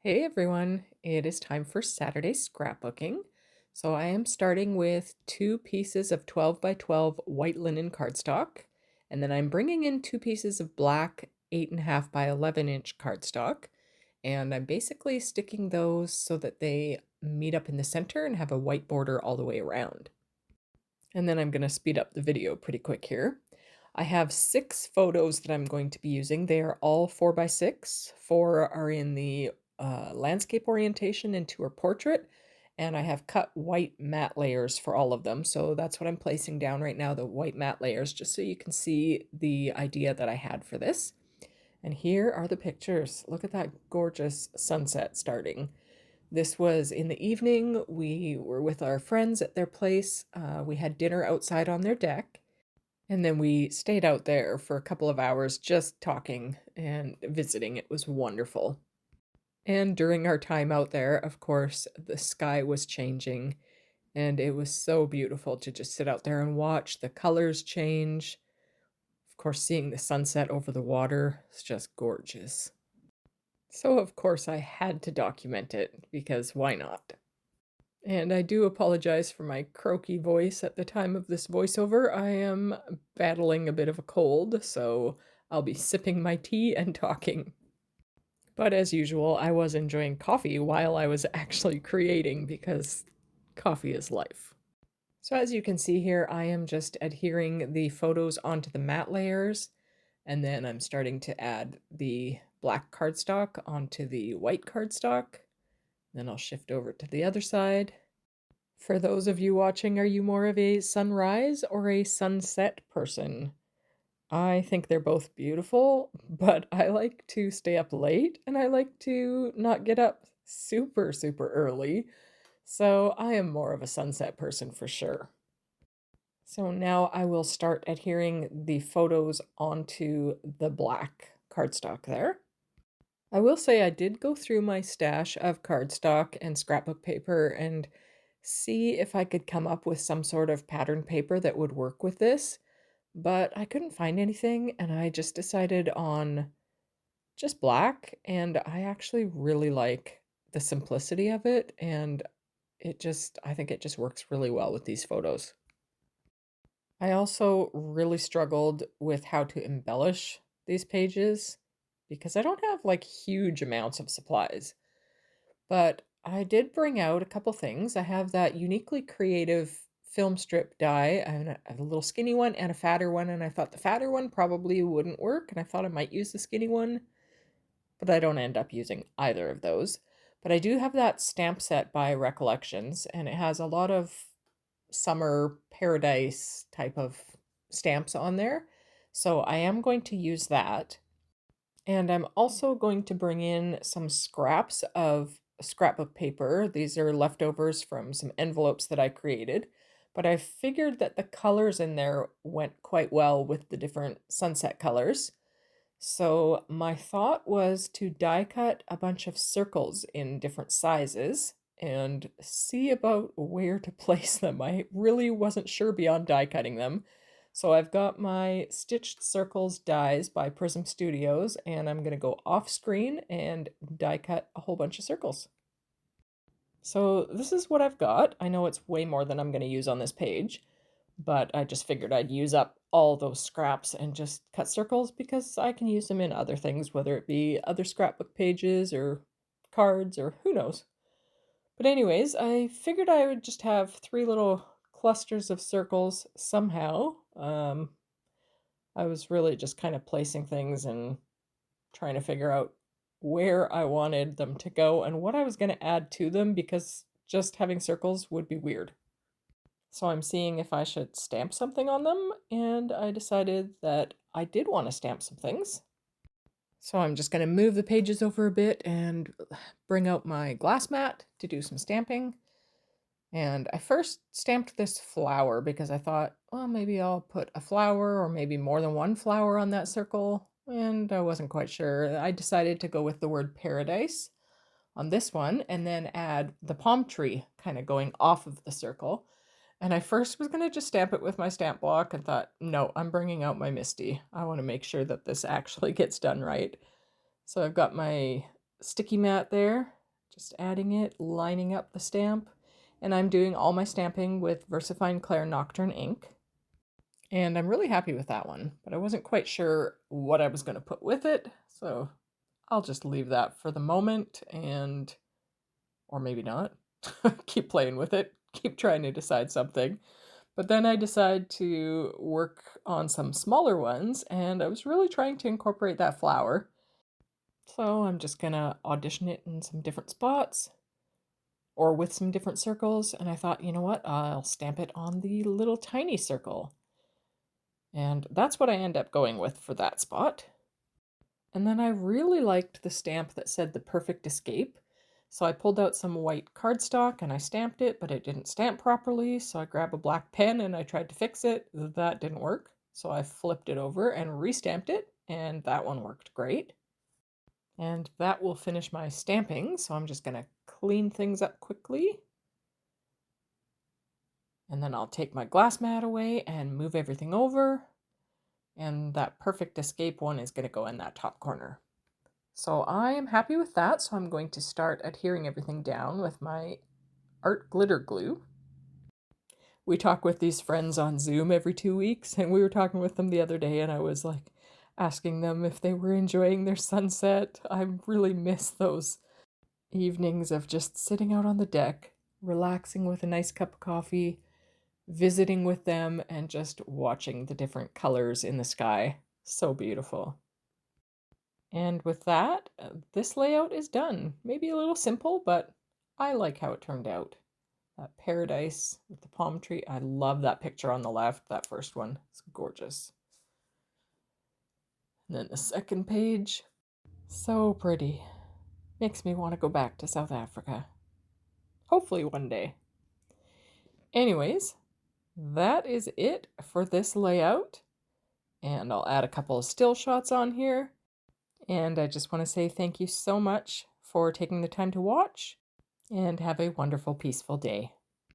Hey everyone, it is time for Saturday scrapbooking. So I am starting with two pieces of 12 by 12 white linen cardstock, and then I'm bringing in two pieces of black 8.5 by 11-inch cardstock, and I'm basically sticking those so that they meet up in the center and have a white border all the way around. And then I'm going to speed up the video pretty quick here. I have 6 photos that I'm going to be using. They are all 4 by 6. 4 are in the landscape orientation and 2 are portrait. And I have cut white matte layers for all of them. So that's what I'm placing down right now, the white matte layers, just so you can see the idea that I had for this. And here are the pictures. Look at that gorgeous sunset starting. This was in the evening. We were with our friends at their place. We had dinner outside on their deck, and then we stayed out there for a couple of hours just talking and visiting. It was wonderful. And during our time out there, of course, the sky was changing, and it was so beautiful to just sit out there and watch the colors change. Of course, seeing the sunset over the water is just gorgeous. So, of course, I had to document it because why not? And I do apologize for my croaky voice at the time of this voiceover. I am battling a bit of a cold, so I'll be sipping my tea and talking. But as usual, I was enjoying coffee while I was actually creating because coffee is life. So as you can see here, I am just adhering the photos onto the matte layers, and then I'm starting to add the black cardstock onto the white cardstock. Then I'll shift over to the other side. For those of you watching, are you more of a sunrise or a sunset person? I think they're both beautiful, but I like to stay up late and I like to not get up super, super early. So I am more of a sunset person for sure. So now I will start adhering the photos onto the black cardstock there. I will say I did go through my stash of cardstock and scrapbook paper and see if I could come up with some sort of pattern paper that would work with this, but I couldn't find anything and I just decided on just black, and I actually really like the simplicity of it, and I think it just works really well with these photos. I also really struggled with how to embellish these pages because I don't have like huge amounts of supplies. But I did bring out a couple things. I have that uniquely creative film strip die. I have a little skinny one and a fatter one, and I thought the fatter one probably wouldn't work, and I thought I might use the skinny one, but I don't end up using either of those. But I do have that stamp set by Recollections, and it has a lot of summer paradise type of stamps on there. So I am going to use that. And I'm also going to bring in some scraps of scrapbook paper. These are leftovers from some envelopes that I created, but I figured that the colors in there went quite well with the different sunset colors. So my thought was to die cut a bunch of circles in different sizes and see about where to place them. I really wasn't sure beyond die cutting them. So I've got my Stitched Circles dies by Prism Studios, and I'm going to go off screen and die cut a whole bunch of circles. So this is what I've got. I know it's way more than I'm going to use on this page, but I just figured I'd use up all those scraps and just cut circles because I can use them in other things, whether it be other scrapbook pages or cards or who knows. But anyways, I figured I would just have 3 little clusters of circles somehow. I was really just kind of placing things and trying to figure out where I wanted them to go and what I was going to add to them because just having circles would be weird. So I'm seeing if I should stamp something on them, and I decided that I did want to stamp some things. So I'm just going to move the pages over a bit and bring out my glass mat to do some stamping. And I first stamped this flower because I thought, well, maybe I'll put a flower or maybe more than one flower on that circle, and I wasn't quite sure. I decided to go with the word paradise on this one and then add the palm tree kind of going off of the circle. And I first was going to just stamp it with my stamp block and thought, no, I'm bringing out my Misty. I want to make sure that this actually gets done right. So I've got my sticky mat there, just adding it, lining up the stamp. And I'm doing all my stamping with VersaFine Clair Nocturne ink. And I'm really happy with that one, but I wasn't quite sure what I was going to put with it, so I'll just leave that for the moment and, or maybe not, keep playing with it, keep trying to decide something. But then I decided to work on some smaller ones, and I was really trying to incorporate that flower. So I'm just gonna audition it in some different spots or with some different circles, and I thought, you know what, I'll stamp it on the little tiny circle. And that's what I end up going with for that spot. And then I really liked the stamp that said the perfect escape. So I pulled out some white cardstock and I stamped it, but it didn't stamp properly. So I grabbed a black pen and I tried to fix it. That didn't work. So I flipped it over and restamped it, and that one worked great. And that will finish my stamping. So I'm just going to clean things up quickly. And then I'll take my glass mat away and move everything over. And that perfect escape one is going to go in that top corner. So I am happy with that, so I'm going to start adhering everything down with my art glitter glue. We talk with these friends on Zoom every 2 weeks, and we were talking with them the other day, and I was like asking them if they were enjoying their sunset. I really miss those evenings of just sitting out on the deck, relaxing with a nice cup of coffee, visiting with them, and just watching the different colors in the sky. So beautiful. And with that, this layout is done. Maybe a little simple, but I like how it turned out. That paradise with the palm tree. I love that picture on the left, that first one. It's gorgeous. And then the second page. So pretty. Makes me want to go back to South Africa. Hopefully one day. Anyways, that is it for this layout. And I'll add a couple of still shots on here. And I just want to say thank you so much for taking the time to watch, and have a wonderful, peaceful day.